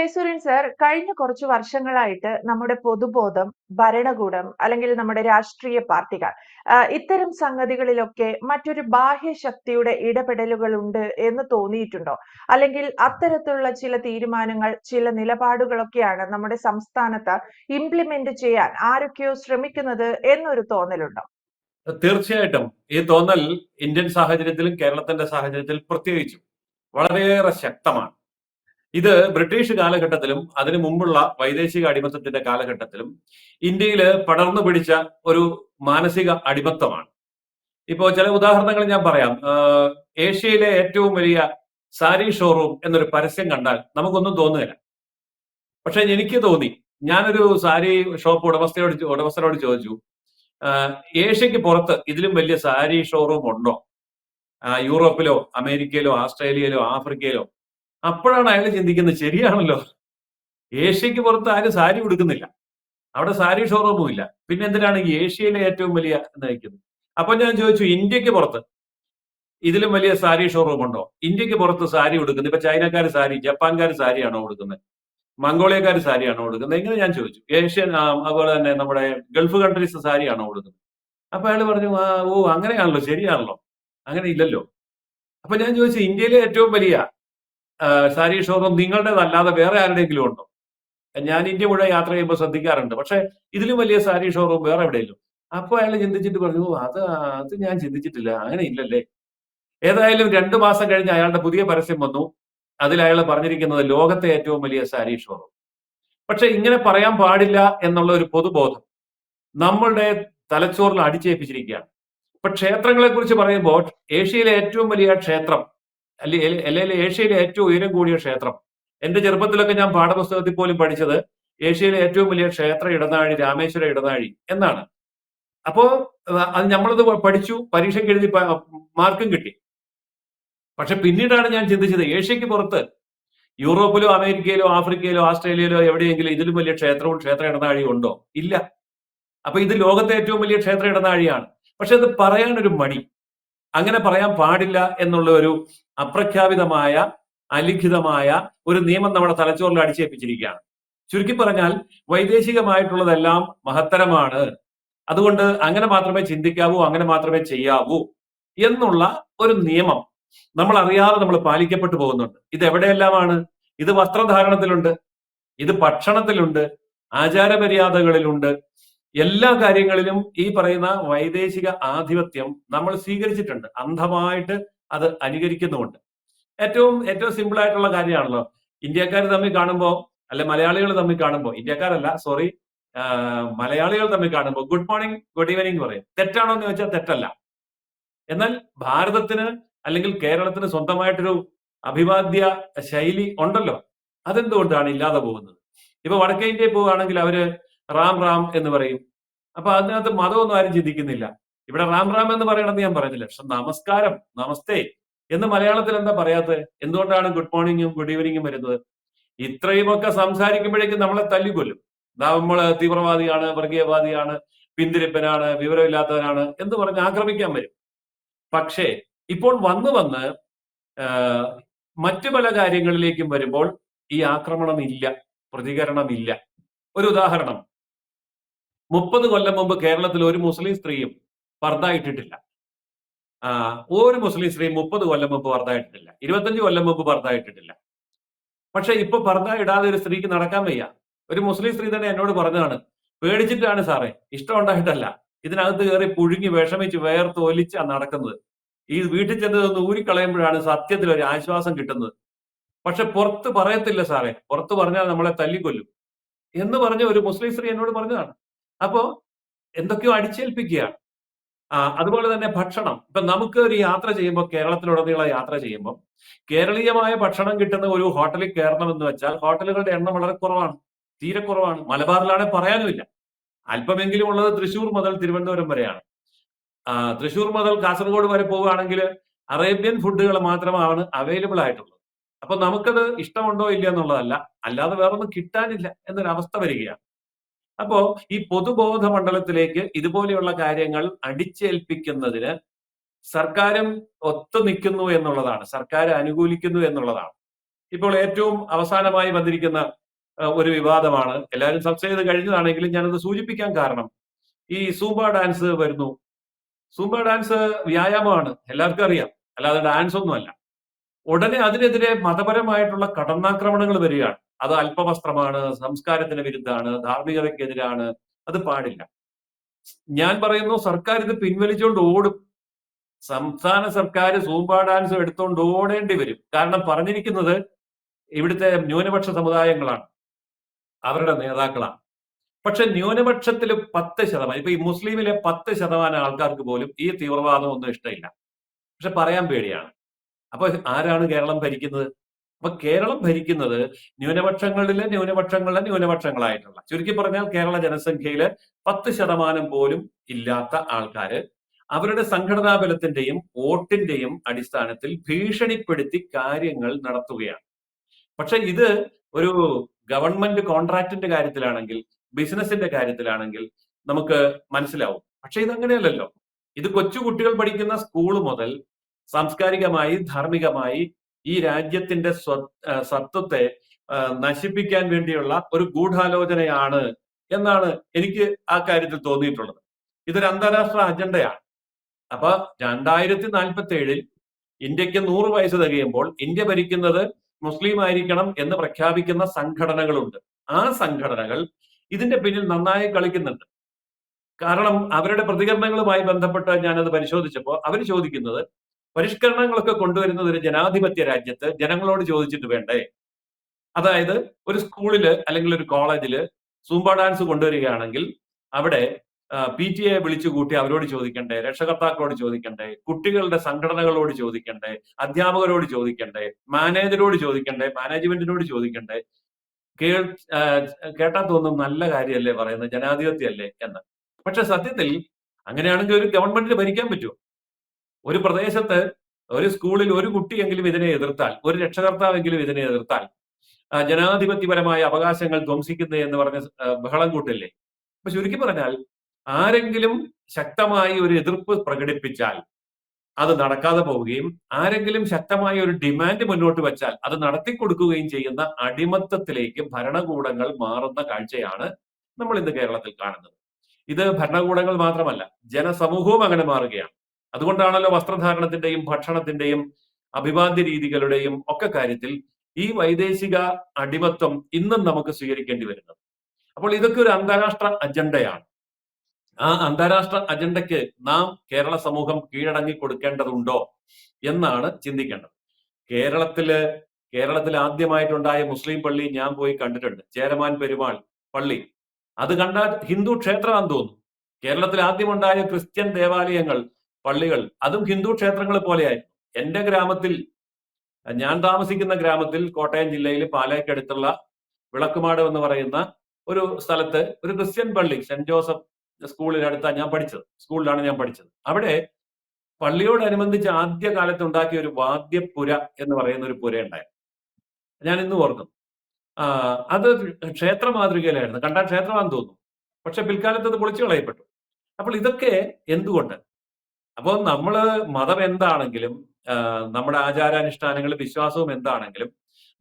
Jayasuryan sir, കഴിഞ്ഞ കുറച്ച് വർഷങ്ങളായിട്ട് നമ്മുടെ പൊതുബോധം, ഭരണകൂടം അല്ലെങ്കിൽ നമ്മുടെ രാഷ്ട്രീയ പാർട്ടികൾ ഇത്തരം സംഗതികളിലൊക്കെ മറ്റൊരു ബാഹ്യ ശക്തിയുടെ ഇടപെടലുകളുണ്ട് എന്ന് തോന്നിയിട്ടുണ്ടോ? അല്ലെങ്കിൽ അത്തരത്തിലുള്ള ചില തീരുമാനങ്ങൾ, ചില നിലപാടുകളൊക്കെയാണ് നമ്മുടെ സംസ്ഥാനത്ത് ഇംപ്ലിമെന്റ് ചെയ്യാൻ ആരൊക്കെയോ ശ്രമിക്കുന്നത് എന്നൊരു തോന്നലുണ്ടോ? തീർച്ചയായിട്ടും ഈ തോന്നൽ ഇന്ത്യൻ സാഹചര്യത്തിലും കേരളത്തിന്റെ സാഹചര്യത്തിൽ പ്രത്യേകിച്ചും വളരെയേറെ ശക്തമാണ്. ഇത് ബ്രിട്ടീഷ് കാലഘട്ടത്തിലും അതിനു മുമ്പുള്ള വൈദേശിക അടിമത്തത്തിന്റെ കാലഘട്ടത്തിലും ഇന്ത്യയിൽ പടർന്നു പിടിച്ച ഒരു മാനസിക അടിമത്തമാണ്. ഇപ്പോ ചില ഉദാഹരണങ്ങൾ ഞാൻ പറയാം. ഏഷ്യയിലെ ഏറ്റവും വലിയ സാരി ഷോറൂം എന്നൊരു പരസ്യം കണ്ടാൽ നമുക്കൊന്നും തോന്നുകയില്ല. പക്ഷെ എനിക്ക് തോന്നി. ഞാനൊരു സാരി ഷോപ്പ് ഉടമസ്ഥനോട് ചോദിച്ചു, ഏഷ്യക്ക് പുറത്ത് ഇതിലും വലിയ സാരി ഷോറൂം ഉണ്ടോ? യൂറോപ്പിലോ അമേരിക്കയിലോ ആസ്ട്രേലിയയിലോ ആഫ്രിക്കയിലോ? അപ്പോഴാണ് അയാൾ ചിന്തിക്കുന്നത്, ശരിയാണല്ലോ, ഏഷ്യക്ക് പുറത്ത് ആരും സാരി ഉടുക്കുന്നില്ല, അവിടെ സാരി ഷോറൂമും ഇല്ല, പിന്നെ എന്തിനാണ് ഈ ഏഷ്യയിലെ ഏറ്റവും വലിയ നയിക്കുന്നത്? അപ്പൊ ഞാൻ ചോദിച്ചു, ഇന്ത്യക്ക് പുറത്ത് ഇതിലും വലിയ സാരി ഷോറൂം ഉണ്ടോ? ഇന്ത്യക്ക് പുറത്ത് സാരി ഉടുക്കുന്നത് ഇപ്പൊ ചൈനക്കാർ സാരി, ജപ്പാൻകാർ സാരിയാണോ ഉടുക്കുന്നത്, മംഗോളിയക്കാർ സാരിയാണോ ഉടുക്കുന്നത്? ഇങ്ങനെ ഞാൻ ചോദിച്ചു. ഏഷ്യൻ അതുപോലെ തന്നെ നമ്മുടെ ഗൾഫ് കൺട്രീസ് സാരിയാണോ ഉടുക്കുന്നത്? അപ്പൊ അയാൾ പറഞ്ഞു, ഓ അങ്ങനെയാണല്ലോ, ശരിയാണല്ലോ, അങ്ങനെ ഇല്ലല്ലോ. അപ്പൊ ഞാൻ ചോദിച്ചു, ഇന്ത്യയിലെ ഏറ്റവും വലിയ സാരി ഷോറൂം നിങ്ങളുടേതല്ലാതെ വേറെ ആരുടെയെങ്കിലും ഉണ്ടോ? ഞാൻ ഇന്ത്യ മുഴുവൻ യാത്ര ചെയ്യുമ്പോൾ ശ്രദ്ധിക്കാറുണ്ട്, പക്ഷെ ഇതിലും വലിയ സാരി ഷോറൂം വേറെ എവിടെയല്ലോ? അപ്പൊ അയാൾ ചിന്തിച്ചിട്ട് പറഞ്ഞു, അത് അത് ഞാൻ ചിന്തിച്ചിട്ടില്ല, അങ്ങനെ ഇല്ലല്ലേ. ഏതായാലും 2 മാസം കഴിഞ്ഞ് അയാളുടെ പുതിയ പരസ്യം വന്നു. അതിൽ അയാൾ പറഞ്ഞിരിക്കുന്നത് ലോകത്തെ ഏറ്റവും വലിയ സാരി ഷോറൂം. പക്ഷെ ഇങ്ങനെ പറയാൻ പാടില്ല എന്നുള്ള ഒരു പൊതുബോധം നമ്മളുടെ തലച്ചോറിൽ അടിച്ചേൽപ്പിച്ചിരിക്കുകയാണ്. ഇപ്പൊ ക്ഷേത്രങ്ങളെ കുറിച്ച് പറയുമ്പോൾ ഏഷ്യയിലെ ഏറ്റവും വലിയ ക്ഷേത്രം, അല്ലെങ്കിൽ ഏഷ്യയിലെ ഏറ്റവും ഉയരം കൂടിയ ക്ഷേത്രം, എന്റെ ചെറുപ്പത്തിലൊക്കെ ഞാൻ പാഠപുസ്തകത്തിൽ പോലും പഠിച്ചത് ഏഷ്യയിലെ ഏറ്റവും വലിയ ക്ഷേത്ര ഇടനാഴി രാമേശ്വര ഇടനാഴി എന്നാണ്. അപ്പോ അത് നമ്മളത് പഠിച്ചു, പരീക്ഷയ്ക്ക് എഴുതി മാർക്കും കിട്ടി. പക്ഷെ പിന്നീടാണ് ഞാൻ ചിന്തിച്ചത്, ഏഷ്യക്ക് പുറത്ത് യൂറോപ്പിലോ അമേരിക്കയിലോ ആഫ്രിക്കയിലോ ആസ്ട്രേലിയയിലോ എവിടെയെങ്കിലും ഇതിലും വലിയ ക്ഷേത്രവും ക്ഷേത്ര ഇടനാഴിയും ഉണ്ടോ? ഇല്ല. അപ്പൊ ഇത് ലോകത്തെ ഏറ്റവും വലിയ ക്ഷേത്ര ഇടനാഴിയാണ്. പക്ഷെ അത് പറയാനൊരു മടി, അങ്ങനെ പറയാൻ പാടില്ല എന്നുള്ള ഒരു അപ്രഖ്യാപിതമായ അലിഖിതമായ ഒരു നിയമം നമ്മുടെ തലച്ചോറിൽ അടിച്ചേൽപ്പിച്ചിരിക്കുകയാണ്. ചുരുക്കി പറഞ്ഞാൽ വൈദേശികമായിട്ടുള്ളതെല്ലാം മഹത്തരമാണ്, അതുകൊണ്ട് അങ്ങനെ മാത്രമേ ചിന്തിക്കാവൂ, അങ്ങനെ മാത്രമേ ചെയ്യാവൂ എന്നുള്ള ഒരു നിയമം നമ്മൾ അറിയാതെ നമ്മൾ പാലിക്കപ്പെട്ടു പോകുന്നുണ്ട്. ഇത് എവിടെയെല്ലാമാണ്? ഇത് വസ്ത്രധാരണത്തിലുണ്ട്, ഇത് ഭക്ഷണത്തിലുണ്ട്, ആചാരമര്യാദകളിലുണ്ട്, എല്ലാ കാര്യങ്ങളിലും ഈ പറയുന്ന വൈദേശിക ആധിപത്യം നമ്മൾ സ്വീകരിച്ചിട്ടുണ്ട്, അന്ധമായിട്ട് അത് അനുകരിക്കുന്നുമുണ്ട്. ഏറ്റവും ഏറ്റവും സിമ്പിൾ ആയിട്ടുള്ള കാര്യമാണല്ലോ, ഇന്ത്യക്കാർ തമ്മിൽ കാണുമ്പോൾ, അല്ലെ മലയാളികൾ തമ്മിൽ കാണുമ്പോൾ, ഇന്ത്യക്കാരല്ല സോറി, മലയാളികൾ തമ്മിൽ കാണുമ്പോൾ ഗുഡ് മോർണിംഗ് ഗുഡ് ഈവനിങ് പറയും. തെറ്റാണോ എന്ന് ചോദിച്ചാൽ തെറ്റല്ല. എന്നാൽ ഭാരതത്തിന് അല്ലെങ്കിൽ കേരളത്തിന് സ്വന്തമായിട്ടൊരു അഭിവാദ്യ ശൈലി ഉണ്ടല്ലോ, അതെന്തുകൊണ്ടാണ് ഇല്ലാതെ പോകുന്നത്? ഇപ്പൊ വടക്കേ ഇന്ത്യയിൽ പോവുകയാണെങ്കിൽ അവര് റാം റാം എന്ന് പറയും. അപ്പൊ അതിനകത്ത് മതമൊന്നും ആരും ചിന്തിക്കുന്നില്ല. ഇവിടെ റാം റാം എന്ന് പറയണമെന്ന് ഞാൻ പറയുന്നില്ല, പക്ഷെ നമസ്കാരം, നമസ്തേ എന്ന് മലയാളത്തിൽ എന്താ പറയാത്തത്? എന്തുകൊണ്ടാണ് ഗുഡ് മോർണിംഗും ഗുഡ് ഈവനിങ്ങും വരുന്നത്? ഇത്രയുമൊക്കെ സംസാരിക്കുമ്പോഴേക്കും നമ്മളെ തല്ലിക്കൊല്ലും. നമ്മള് തീവ്രവാദിയാണ്, വർഗീയവാദിയാണ്, പിന്തിരിപ്പനാണ്, വിവരമില്ലാത്തവനാണ് എന്ന് പറഞ്ഞ് ആക്രമിക്കാൻ വരും. പക്ഷേ ഇപ്പോൾ വന്ന് വന്ന് മറ്റു പല കാര്യങ്ങളിലേക്കും വരുമ്പോൾ ഈ ആക്രമണം ഇല്ല, പ്രതികരണമില്ല. ഒരു ഉദാഹരണം, 30 കൊല്ലം മുമ്പ് കേരളത്തിൽ ഒരു മുസ്ലിം സ്ത്രീയും പർദ്ദ ഇട്ടിട്ടില്ല. ഒരു മുസ്ലിം സ്ത്രീ 30 കൊല്ലം മുമ്പ് പർദ്ദ ഇട്ടിട്ടില്ല, 25 കൊല്ലം മുമ്പ് പർദ്ദ ഇട്ടിട്ടില്ല. പക്ഷെ ഇപ്പൊ പർദ്ദ ഇടാതെ ഒരു സ്ത്രീക്ക് നടക്കാൻ വയ്യ. ഒരു മുസ്ലിം സ്ത്രീ തന്നെ എന്നോട് പറഞ്ഞതാണ്, പേടിച്ചിട്ടാണ് സാറേ, ഇഷ്ടം ഉണ്ടായിട്ടല്ല, ഇതിനകത്ത് കയറി പുഴുങ്ങി വിഷമിച്ച് വേർത്ത് ഒലിച്ചാ നടക്കുന്നത്. ഈ വീട്ടിൽ ചെന്ന് ഊരിക്കളയുമ്പോഴാണ് സത്യത്തിൽ ഒരു ആശ്വാസം കിട്ടുന്നത്. പക്ഷെ പുറത്ത് പറയത്തില്ല സാറേ, പുറത്ത് പറഞ്ഞാൽ നമ്മളെ തല്ലിക്കൊല്ലും എന്ന് പറഞ്ഞ ഒരു മുസ്ലിം സ്ത്രീ എന്നോട് പറഞ്ഞതാണ്. അപ്പോ എന്തൊക്കെയോ അടിച്ചേൽപ്പിക്കുകയാണ്. അതുപോലെ തന്നെ ഭക്ഷണം. ഇപ്പൊ നമുക്ക് ഒരു യാത്ര ചെയ്യുമ്പോൾ, കേരളത്തിലുടനീളം യാത്ര ചെയ്യുമ്പോൾ കേരളീയമായ ഭക്ഷണം കിട്ടുന്ന ഒരു ഹോട്ടലിൽ കയറണം എന്ന് വെച്ചാൽ ഹോട്ടലുകളുടെ എണ്ണം വളരെ കുറവാണ്, തീരെ കുറവാണ്. മലബാറിലാണെങ്കിൽ പറയാനുമില്ല. അല്പമെങ്കിലും ഉള്ളത് തൃശ്ശൂർ മുതൽ തിരുവനന്തപുരം വരെയാണ്. തൃശ്ശൂർ മുതൽ കാസർഗോഡ് വരെ പോവുകയാണെങ്കിൽ അറേബ്യൻ ഫുഡുകൾ മാത്രമാണ് അവൈലബിൾ ആയിട്ടുള്ളത്. അപ്പൊ നമുക്കത് ഇഷ്ടമുണ്ടോ ഇല്ല എന്നുള്ളതല്ല, അല്ലാതെ വേറൊന്നും കിട്ടാനില്ല എന്നൊരവസ്ഥ വരികയാണ്. അപ്പോ ഈ പൊതുബോധ മണ്ഡലത്തിലേക്ക് ഇതുപോലെയുള്ള കാര്യങ്ങൾ അടിച്ചേൽപ്പിക്കുന്നതിന് സർക്കാരും ഒത്തു നിൽക്കുന്നു എന്നുള്ളതാണ്, സർക്കാർ അനുകൂലിക്കുന്നു എന്നുള്ളതാണ്. ഇപ്പോൾ ഏറ്റവും അവസാനമായി വന്നിരിക്കുന്ന ഒരു വിവാദമാണ്. എല്ലാവരും ചർച്ച ചെയ്ത് കഴിഞ്ഞതാണെങ്കിലും ഞാനത് സൂചിപ്പിക്കാൻ കാരണം ഈ സൂംബ ഡാൻസ് വരുന്നു. സൂംബ ഡാൻസ് വ്യായാമമാണ്, എല്ലാവർക്കും അറിയാം, അല്ലാതെ ഡാൻസ് ഒന്നുമല്ല. ഉടനെ അതിനെതിരെ മതപരമായിട്ടുള്ള കടന്നാക്രമണങ്ങൾ വരികയാണ്. അത് അല്പവസ്ത്രമാണ്, സംസ്കാരത്തിന് വിരുദ്ധാണ്, ധാർമ്മികതയ്ക്കെതിരാണ്, അത് പാടില്ല. ഞാൻ പറയുന്നു സർക്കാർ ഇത് പിൻവലിച്ചുകൊണ്ട് ഓടും. സംസ്ഥാന സർക്കാർ സൂംബ ഡാൻസ് എടുത്തുകൊണ്ട് ഓടേണ്ടി വരും. കാരണം പറഞ്ഞിരിക്കുന്നത് ഇവിടുത്തെ ന്യൂനപക്ഷ സമുദായങ്ങളാണ്, അവരുടെ നേതാക്കളാണ്. പക്ഷെ ന്യൂനപക്ഷത്തിൽ 10%, ഇപ്പൊ ഈ മുസ്ലിമിലെ 10% ആൾക്കാർക്ക് പോലും ഈ തീവ്രവാദം ഒന്നും ഇഷ്ടമില്ല. പക്ഷെ പറയാൻ പേടിയാണ്. അപ്പൊ ആരാണ് കേരളം ഭരിക്കുന്നത്? അപ്പൊ കേരളം ഭരിക്കുന്നത് ന്യൂനപക്ഷങ്ങളായിട്ടുള്ള, ചുരുക്കി പറഞ്ഞാൽ കേരള ജനസംഖ്യയില് 10% പോലും ഇല്ലാത്ത ആൾക്കാര് അവരുടെ സംഘടനാ ബലത്തിന്റെയും വോട്ടിന്റെയും അടിസ്ഥാനത്തിൽ ഭീഷണിപ്പെടുത്തി കാര്യങ്ങൾ നടത്തുകയാണ്. പക്ഷെ ഇത് ഒരു ഗവൺമെന്റ് കോൺട്രാക്ടിന്റെ കാര്യത്തിലാണെങ്കിൽ, ബിസിനസിന്റെ കാര്യത്തിലാണെങ്കിൽ നമുക്ക് മനസ്സിലാവും. പക്ഷെ ഇതങ്ങനെയല്ലല്ലോ. ഇത് കൊച്ചു കുട്ടികൾ പഠിക്കുന്ന സ്കൂൾ മുതൽ സാംസ്കാരികമായി, ധാർമ്മികമായി ഈ രാജ്യത്തിന്റെ സത്വത്തെ നശിപ്പിക്കാൻ വേണ്ടിയുള്ള ഒരു ഗൂഢാലോചനയാണ് എന്നാണ് എനിക്ക് ആ കാര്യത്തിൽ തോന്നിയിട്ടുള്ളത്. ഇതൊരു അന്താരാഷ്ട്ര അജണ്ടയാണ്. അപ്പൊ 2047 ഇന്ത്യക്ക് 100 വയസ്സ് തികയുമ്പോൾ ഇന്ത്യ ഭരിക്കുന്നത് മുസ്ലിം ആയിരിക്കണം എന്ന് പ്രഖ്യാപിക്കുന്ന സംഘടനകളുണ്ട്. ആ സംഘടനകൾ ഇതിന്റെ പിന്നിൽ നന്നായി കളിക്കുന്നുണ്ട്. കാരണം അവരുടെ പ്രതികരണങ്ങളുമായി ബന്ധപ്പെട്ട് ഞാനത് പരിശോധിച്ചപ്പോൾ അവർ ചോദിക്കുന്നത്, പരിഷ്കരണങ്ങളൊക്കെ കൊണ്ടുവരുന്നത് ഒരു ജനാധിപത്യ രാജ്യത്ത് ജനങ്ങളോട് ചോദിച്ചിട്ട് വേണ്ടേ? അതായത് ഒരു സ്കൂളില് അല്ലെങ്കിൽ ഒരു കോളേജില് സൂംബ ഡാൻസ് കൊണ്ടുവരികയാണെങ്കിൽ അവിടെ PTA വിളിച്ചു കൂട്ടി അവരോട് ചോദിക്കണ്ടേ, രക്ഷകർത്താക്കളോട് ചോദിക്കണ്ടേ, കുട്ടികളുടെ സംഘടനകളോട് ചോദിക്കണ്ടേ, അധ്യാപകരോട് ചോദിക്കണ്ടേ, മാനേജരോട് ചോദിക്കണ്ടേ, മാനേജ്മെന്റിനോട് ചോദിക്കണ്ടേ? കേട്ടാ തോന്നും നല്ല കാര്യമല്ലേ പറയുന്നത്, ജനാധിപത്യമല്ലേ എന്ന്. പക്ഷെ സത്യത്തിൽ അങ്ങനെയാണെങ്കിൽ ഒരു ഗവൺമെന്റിന് ഭരിക്കാൻ പറ്റുമോ? ഒരു പ്രദേശത്ത് ഒരു സ്കൂളിൽ ഒരു കുട്ടിയെങ്കിലും ഇതിനെ എതിർത്താൽ, ഒരു രക്ഷകർത്താവെങ്കിലും ഇതിനെ എതിർത്താൽ, ജനാധിപത്യപരമായ അവകാശങ്ങൾ ധ്വംസിക്കുന്നു എന്ന് പറഞ്ഞ് ബഹളം കൂട്ടില്ലേ? അപ്പൊ ചുരുക്കി പറഞ്ഞാൽ ആരെങ്കിലും ശക്തമായി ഒരു എതിർപ്പ് പ്രകടിപ്പിച്ചാൽ അത് നടക്കാതെ പോവുകയും ആരെങ്കിലും ശക്തമായ ഒരു ഡിമാൻഡ് മുന്നോട്ട് വെച്ചാൽ അത് നടത്തിക്കൊടുക്കുകയും ചെയ്യുന്ന അടിമത്തത്തിലേക്ക് ഭരണകൂടങ്ങൾ മാറുന്ന കാഴ്ചയാണ് നമ്മൾ ഇന്ന് കേരളത്തിൽ കാണുന്നത്. ഇത് ഭരണകൂടങ്ങൾ മാത്രമല്ല, ജനസമൂഹവും അങ്ങനെ മാറുകയാണ്. അതുകൊണ്ടാണല്ലോ വസ്ത്രധാരണത്തിന്റെയും ഭക്ഷണത്തിന്റെയും അഭിവാദ്യ രീതികളുടെയും ഒക്കെ കാര്യത്തിൽ ഈ വൈദേശിക അടിമത്വം ഇന്നും നമുക്ക് സ്വീകരിക്കേണ്ടി വരുന്നത്. അപ്പോൾ ഇതൊക്കെ ഒരു അന്താരാഷ്ട്ര അജണ്ടയാണ്. ആ അന്താരാഷ്ട്ര അജണ്ടയ്ക്ക് നാം കേരള സമൂഹം കീഴടങ്ങി കൊടുക്കേണ്ടതുണ്ടോ എന്നാണ് ചിന്തിക്കേണ്ടത്. കേരളത്തിൽ ആദ്യമായിട്ടുണ്ടായ മുസ്ലിം പള്ളി ഞാൻ പോയി കണ്ടിട്ടുണ്ട്, ചേരമാൻ പെരുമാൾ പള്ളി. അത് കണ്ടാൽ ഹിന്ദു ക്ഷേത്രമാണെന്ന് തോന്നും. കേരളത്തിൽ ആദ്യമുണ്ടായ ക്രിസ്ത്യൻ ദേവാലയങ്ങൾ, പള്ളികൾ, അതും ഹിന്ദു ക്ഷേത്രങ്ങൾ പോലെയായിരുന്നു. എന്റെ ഗ്രാമത്തിൽ, ഞാൻ താമസിക്കുന്ന ഗ്രാമത്തിൽ, കോട്ടയം ജില്ലയിൽ പാലായ്ക്കടുത്തുള്ള വിളക്കുമാട് എന്ന് പറയുന്ന ഒരു സ്ഥലത്ത് ഒരു ക്രിസ്ത്യൻ പള്ളി, സെന്റ് ജോസഫ് സ്കൂളിലാണ് ഞാൻ പഠിച്ചത്. അവിടെ പള്ളിയോടനുബന്ധിച്ച് ആദ്യ കാലത്ത് ഉണ്ടാക്കിയ ഒരു വാദ്യപുര എന്ന് പറയുന്ന ഒരു പുര ഉണ്ടായിരുന്നു. ഞാൻ ഇന്ന് ഓർക്കും. അത് ക്ഷേത്ര മാതൃകയിലായിരുന്നു. കണ്ടാൽ ക്ഷേത്രമാണെന്ന് തോന്നും. പക്ഷെ പിൽക്കാലത്ത് അത് പൊളിച്ചു കളയപ്പെട്ടു. അപ്പോൾ ഇതൊക്കെ എന്തുകൊണ്ട്? അപ്പോൾ നമ്മള് മതം എന്താണെങ്കിലും, നമ്മുടെ ആചാരാനുഷ്ഠാനങ്ങളും വിശ്വാസവും എന്താണെങ്കിലും,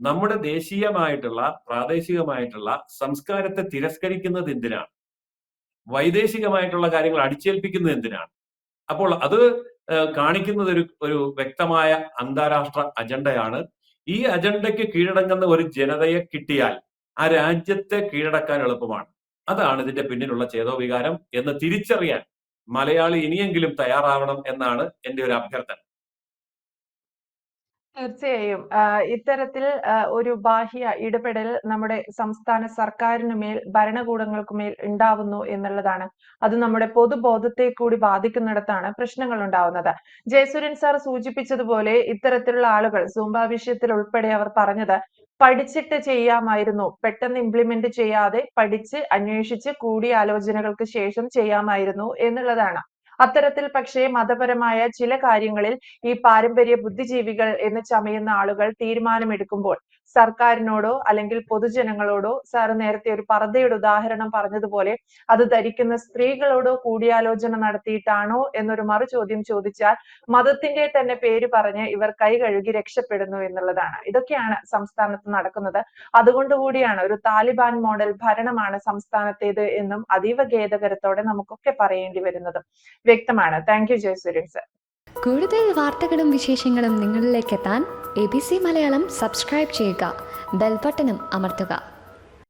നമ്മുടെ ദേശീയമായിട്ടുള്ള, പ്രാദേശികമായിട്ടുള്ള സംസ്കാരത്തെ തിരസ്കരിക്കുന്നത് എന്തിനാണ്? വൈദേശികമായിട്ടുള്ള കാര്യങ്ങൾ അടിച്ചേൽപ്പിക്കുന്നത് എന്തിനാണ്? അപ്പോൾ അത് കാണിക്കുന്നത് ഒരു വ്യക്തമായ അന്താരാഷ്ട്ര അജണ്ടയാണ്. ഈ അജണ്ടയ്ക്ക് കീഴടങ്ങുന്ന ഒരു ജനതയെ കിട്ടിയാൽ ആ രാജ്യത്തെ കീഴടക്കാൻ എളുപ്പമാണ്. അതാണ് ഇതിന്റെ പിന്നിലുള്ള ചേതോവികാരം എന്ന് തിരിച്ചറിയാൻ മലയാളി ഇനിയെങ്കിലും തയ്യാറാവണം എന്നാണ് എന്റെ ഒരു അഭ്യർത്ഥന. തീർച്ചയായും. ഇത്തരത്തിൽ ഒരു ബാഹ്യ ഇടപെടൽ നമ്മുടെ സംസ്ഥാന സർക്കാരിനുമേൽ, ഭരണകൂടങ്ങൾക്കുമേൽ ഉണ്ടാവുന്നു എന്നുള്ളതാണ്. അത് നമ്മുടെ പൊതുബോധത്തെ കൂടി ബാധിക്കുന്നിടത്താണ് പ്രശ്നങ്ങൾ ഉണ്ടാവുന്നത്. ജയസൂര്യൻ സാർ സൂചിപ്പിച്ചതുപോലെ ഇത്തരത്തിലുള്ള ആളുകൾ സൂംബ വിഷയത്തിൽ ഉൾപ്പെടെ അവർ പറഞ്ഞത് പഠിച്ചിട്ട് ചെയ്യാമായിരുന്നു. പെട്ടെന്ന് ഇംപ്ലിമെന്റ് ചെയ്യാതെ പഠിച്ച്, അന്വേഷിച്ച്, കൂടിയാലോചനകൾക്ക് ശേഷം ചെയ്യാമായിരുന്നു എന്നുള്ളതാണ്. അത്തരത്തിൽ പക്ഷേ മതപരമായ ചില കാര്യങ്ങളിൽ ഈ പാരമ്പര്യ ബുദ്ധിജീവികൾ എന്ന് ചമയുന്ന ആളുകൾ തീരുമാനമെടുക്കുമ്പോൾ സർക്കാരിനോടോ അല്ലെങ്കിൽ പൊതുജനങ്ങളോടോ, സാറ് നേരത്തെ ഒരു പർദ്ദയുടെ ഉദാഹരണം പറഞ്ഞതുപോലെ അത് ധരിക്കുന്ന സ്ത്രീകളോടോ കൂടിയാലോചന നടത്തിയിട്ടാണോ എന്നൊരു മറുചോദ്യം ചോദിച്ചാൽ മതത്തിന്റെ തന്നെ പേര് പറഞ്ഞ് ഇവർ കൈ കഴുകി രക്ഷപ്പെടുന്നു എന്നുള്ളതാണ്. ഇതൊക്കെയാണ് സംസ്ഥാനത്ത് നടക്കുന്നത്. അതുകൊണ്ടുകൂടിയാണ് ഒരു താലിബാൻ മോഡൽ ഭരണമാണ് സംസ്ഥാനത്തേത് എന്നും അതീവ ഖേദകരത്തോടെ നമുക്കൊക്കെ പറയേണ്ടി വരുന്നത്. വ്യക്തമാണ്. Thank you Jayasuryan sir. കൂടുതൽ വാർത്തകളും വിശേഷങ്ങളും നിങ്ങളിലേക്ക് എത്താൻ ABC മലയാളം സബ്സ്ക്രൈബ് ചെയ്യുക, ബെൽബട്ടനും അമർത്തുക.